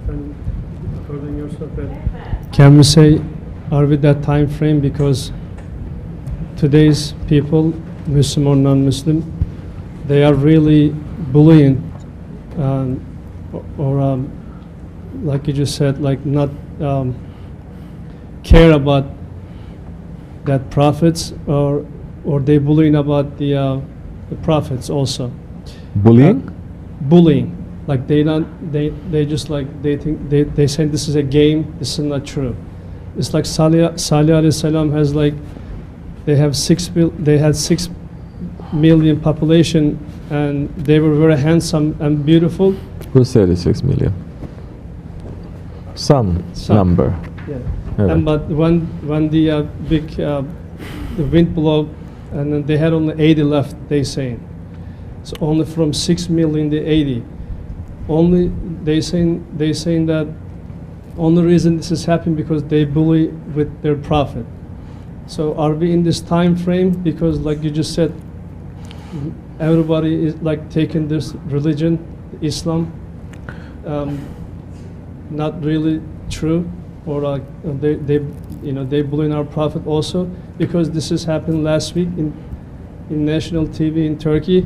And according yourself, can we say, are we that time frame? Because today's people, Muslim or non-Muslim, they are really bullying, or like you just said, like not care about that prophets, or they bullying about the prophets also. Bullying? Bullying, like they just like they think they say this is a game. This is not true. It's like Salih alayhi salam has like they had 6 million population, and they were very handsome and beautiful. Who said it's 6 million? Some number. Yeah. Okay. And but when the big the wind blew, and then they had only 80 left, they saying. So only from 6 million to 80. Only they saying that only reason this is happening because they bully with their prophet. So are we in this time frame? Because like you just said, everybody is like taking this religion, Islam, not really true, or like they bullying our prophet also, because this has happened last week in national TV in Turkey.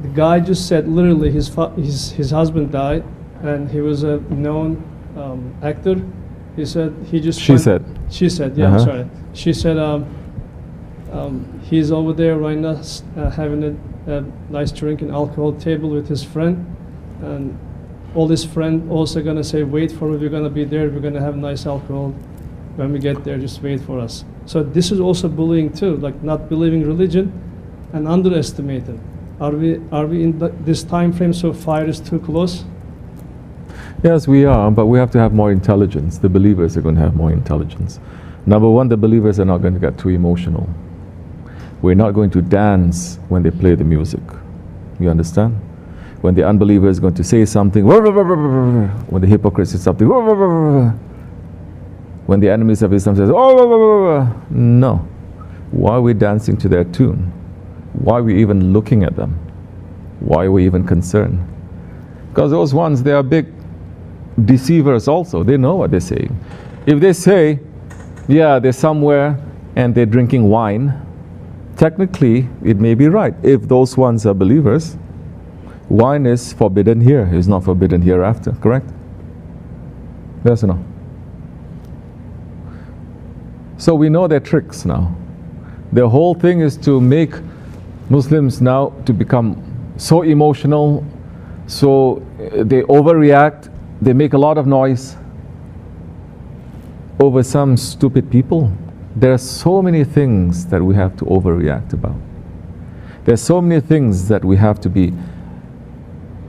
The guy just said literally his husband died, and he was a known actor. He said he just. She said, yeah, I'm sorry. She said he's over there right now having a nice drink and alcohol table with his friend, and all his friend also gonna say, wait for me, we're gonna be there, we're gonna have nice alcohol when we get there, just wait for us. So this is also bullying too, like not believing religion and underestimating. Are we in this time frame, so fire is too close? Yes, we are, but we have to have more intelligence. The believers are going to have more intelligence. Number one, the believers are not going to get too emotional. We're not going to dance when they play the music. You understand? When the unbeliever is going to say something, when the hypocrite says something, when the enemies of Islam says, no. Why are we dancing to their tune? Why are we even looking at them? Why are we even concerned? Because those ones, they are big deceivers also. They know what they're saying. If they say, yeah, they're somewhere and they're drinking wine, technically it may be right. If those ones are believers, wine is forbidden here. It's not forbidden hereafter, correct? Yes or no? So we know their tricks now. Their whole thing is to make Muslims now to become so emotional, so they overreact, they make a lot of noise over some stupid people. There are so many things that we have to overreact about. There are so many things that we have to be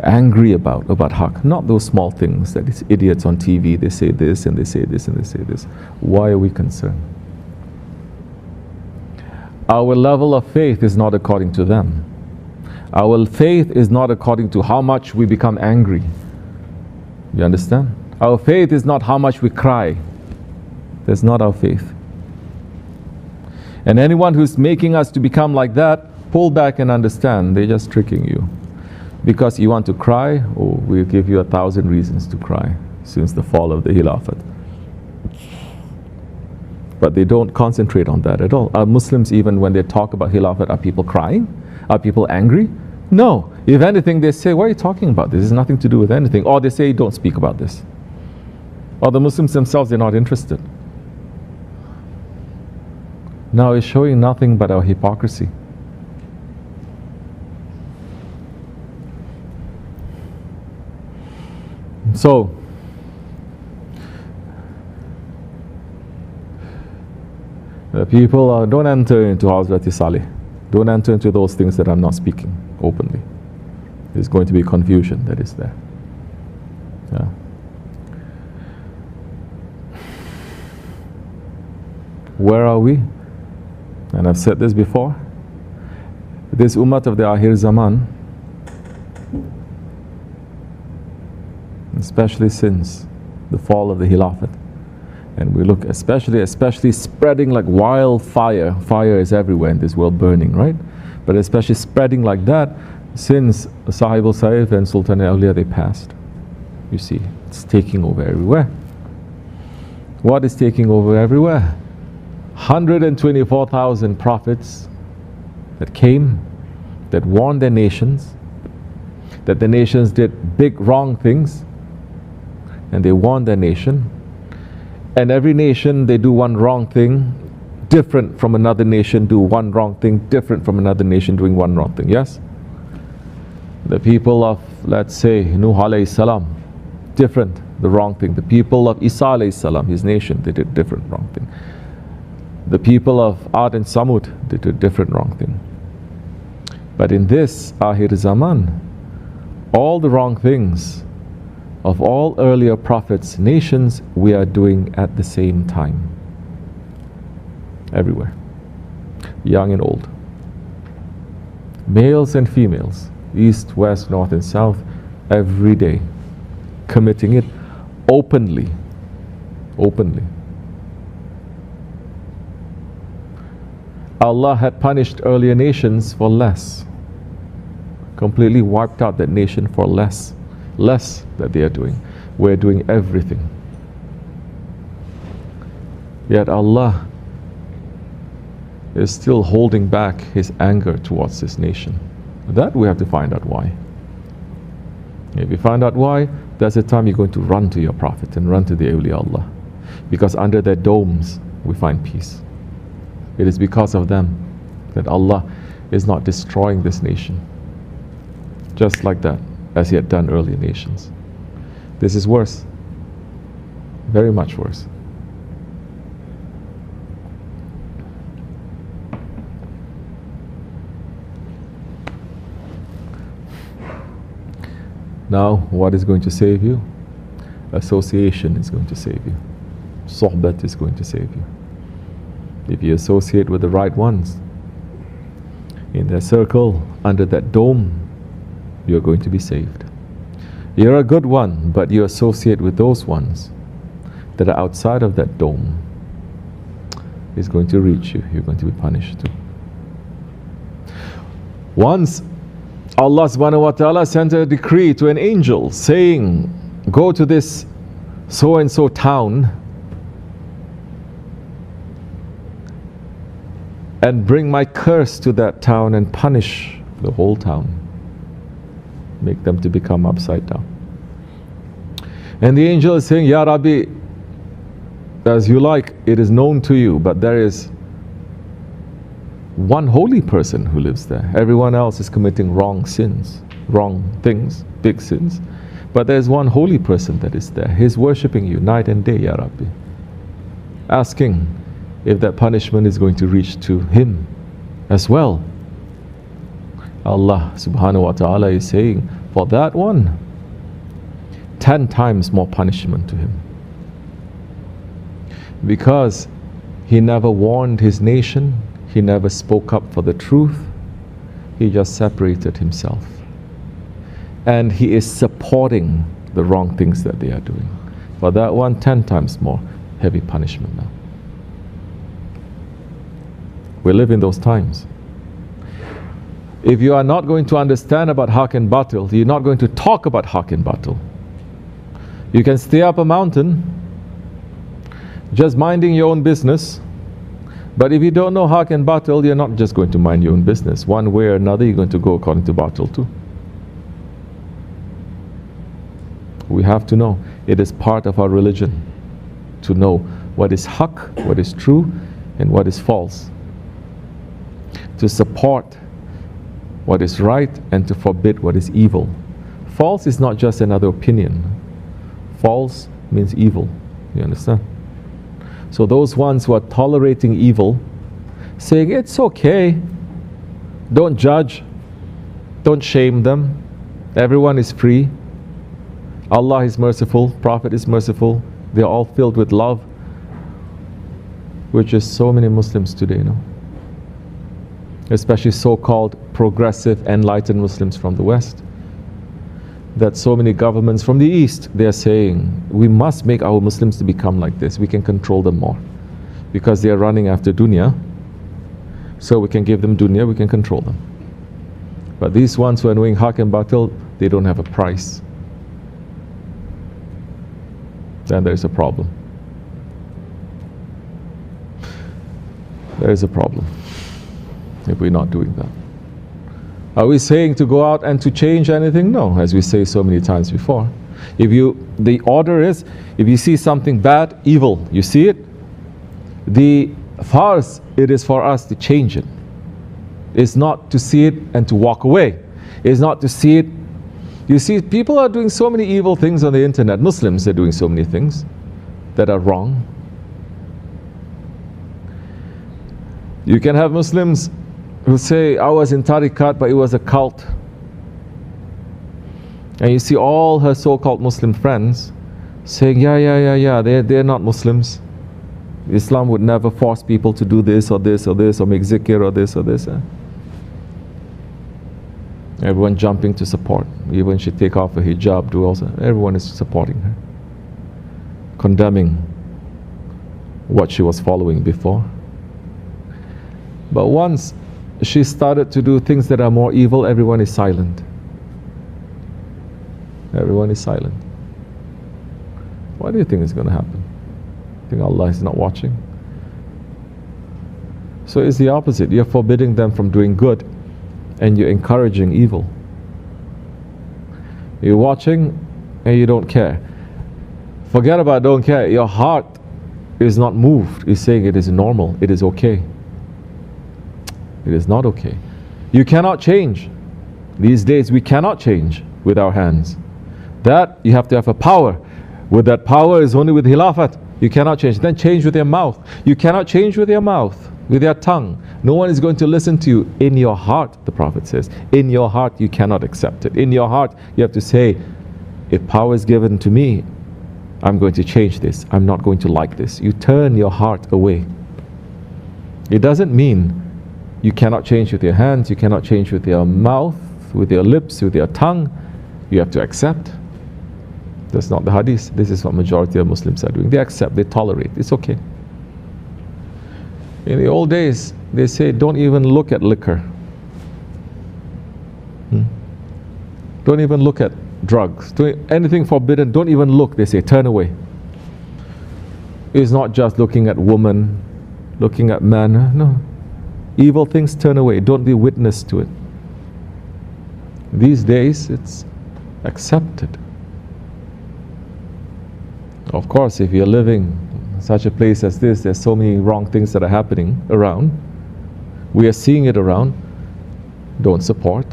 angry about haqq, not those small things that these idiots on TV, they say this and they say this and they say this. Why are we concerned? Our level of faith is not according to them. Our faith is not according to how much we become angry. You understand? Our faith is not how much we cry. That's not our faith. And anyone who's making us to become like that, pull back and understand, they're just tricking you. Because you want to cry, oh, we'll give you 1,000 reasons to cry since the fall of the Khilafat. But they don't concentrate on that at all. Are Muslims, even when they talk about Khilafat, are people crying? Are people angry? No. If anything, they say, why are you talking about this? This has nothing to do with anything. Or they say, don't speak about this. Or the Muslims themselves, they're not interested. Now it's showing nothing but our hypocrisy. So, the people don't enter into Hazrat Salih. Don't enter into those things that I'm not speaking openly. There's going to be confusion that is there. Yeah. Where are we? And I've said this before. This ummah of the Akhir Zaman, especially since the fall of the Khilafat, and we look especially spreading like wildfire. Fire is everywhere in this world, burning, right? But especially spreading like that, since Sahib al-Saif and Sultan al-Awliya, they passed. You see, it's taking over everywhere. What is taking over everywhere? 124,000 prophets that came, that warned their nations, that the nations did big wrong things, and they warned their nation. And every nation, they do one wrong thing, different from another nation, do one wrong thing, different from another nation doing one wrong thing, yes? The people of, let's say, Nuh alayhi salam, different, the wrong thing. The people of Isa alayhi salam, his nation, they did different wrong thing. The people of Ad and Samud, they did different wrong thing. But in this Akhir Zaman, all the wrong things of all earlier prophets, nations, we are doing at the same time. Everywhere. Young and old. Males and females. East, west, north and south. Every day. Committing it openly. Openly. Allah had punished earlier nations for less. Completely wiped out that nation for less. Less that they are doing. We're doing everything. Yet Allah is still holding back His anger towards this nation. That we have to find out why. If you find out why, that's the time you're going to run to your Prophet and run to the awliya Allah. Because under their domes we find peace. It is because of them that Allah is not destroying this nation. Just like that, as He had done earlier nations. This is worse. Very much worse. Now, what is going to save you? Association is going to save you. Sohbat is going to save you. If you associate with the right ones, in their circle, under that dome, you're going to be saved. You're a good one, but you associate with those ones that are outside of that dome, is going to reach you. You're going to be punished too. Once Allah subhanahu wa ta'ala sent a decree to an angel saying, go to this so and so town and bring my curse to that town and punish the whole town. Make them to become upside down. And the angel is saying, Ya Rabbi, as you like, it is known to you, but there is one holy person who lives there. Everyone else is committing wrong sins, wrong things, big sins. But there's one holy person that is there. He's worshipping you night and day, Ya Rabbi. Asking if that punishment is going to reach to him as well. Allah subhanahu wa ta'ala is saying, for that one, 10 times more punishment to him. Because he never warned his nation, he never spoke up for the truth, he just separated himself. And he is supporting the wrong things that they are doing. For that one, 10 times more heavy punishment now. We live in those times. If you are not going to understand about haq and batil, you're not going to talk about haq and batil. You can stay up a mountain, just minding your own business. But if you don't know haq and batil, you're not just going to mind your own business. One way or another, you're going to go according to batil too. We have to know. It is part of our religion to know what is haq, what is true, and what is false. To support what is right and to forbid what is evil. False is not just another opinion. False means evil. You understand? So those ones who are tolerating evil, saying it's okay, don't judge, don't shame them, everyone is free, Allah is merciful, Prophet is merciful, they're all filled with love, which is so many Muslims today, you know. Especially so-called progressive, enlightened Muslims from the West. That so many governments from the East, they are saying, we must make our Muslims to become like this. We can control them more. Because they are running after dunya. So we can give them dunya, we can control them. But these ones who are knowing haq and batil, they don't have a price. Then there is a problem. There is a problem if we're not doing that. Are we saying to go out and to change anything? No, as we say so many times before. The order is, if you see something bad, evil, you see it, the farce, it is for us to change it. It's not to see it and to walk away. It's not to see it. You see, people are doing so many evil things on the internet. Muslims are doing so many things that are wrong. You can have Muslims who say, I was in tariqat, but it was a cult. And you see all her so-called Muslim friends saying, yeah, they're not Muslims. Islam would never force people to do this or this or this, or make zikr or this or this. Everyone jumping to support. Even she take off her hijab, do also. Everyone is supporting her, condemning what she was following before. But once she started to do things that are more evil, everyone is silent. Everyone is silent. What do you think is going to happen? Think Allah is not watching? So it's the opposite. You're forbidding them from doing good and you're encouraging evil. You're watching and you don't care. Forget about don't care. Your heart is not moved. It's saying it is normal. It is okay. It is not okay. You cannot change. These days we cannot change with our hands. That you have to have a power. With that power is only with Khilafat. You cannot change. Then change with your mouth. You cannot change with your mouth, with your tongue. No one is going to listen to you. In your heart, the Prophet says, in your heart you cannot accept it. In your heart you have to say, if power is given to me, I'm going to change this. I'm not going to like this. You turn your heart away. It doesn't mean you cannot change with your hands, you cannot change with your mouth, with your lips, with your tongue. You have to accept. That's not the hadith. This is what majority of Muslims are doing. They accept, they tolerate. It's okay. In the old days, they say, don't even look at liquor. Don't even look at drugs. Anything forbidden, don't even look. They say, turn away. It's not just looking at women, looking at men. No. Evil things, turn away. Don't be witness to it. These days, it's accepted. Of course, if you're living in such a place as this, there's so many wrong things that are happening around. We are seeing it around. Don't support.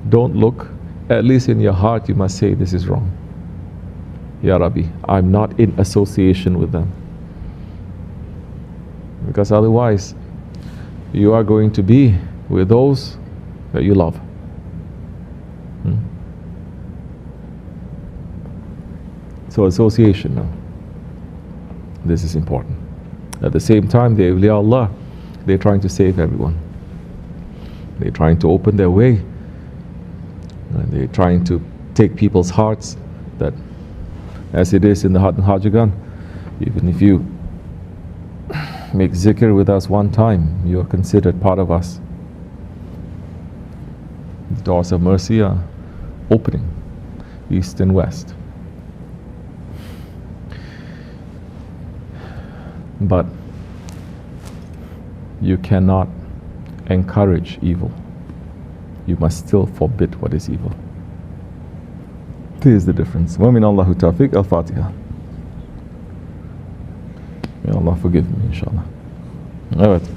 Don't look. At least in your heart, you must say, this is wrong. Ya Rabbi, I'm not in association with them. Because otherwise, you are going to be with those that you love. So association now. This is important. At the same time, the awliya Allah, they're trying to save everyone. They're trying to open their way. And they're trying to take people's hearts, that as it is in the Hajjagan, even if you make zikr with us one time, you are considered part of us. The doors of mercy are opening, east and west. But you cannot encourage evil. You must still forbid what is evil. This is the difference. Wa min Allahu tawfiq. Al-Fatiha. May Allah forgive me, inshallah. All right.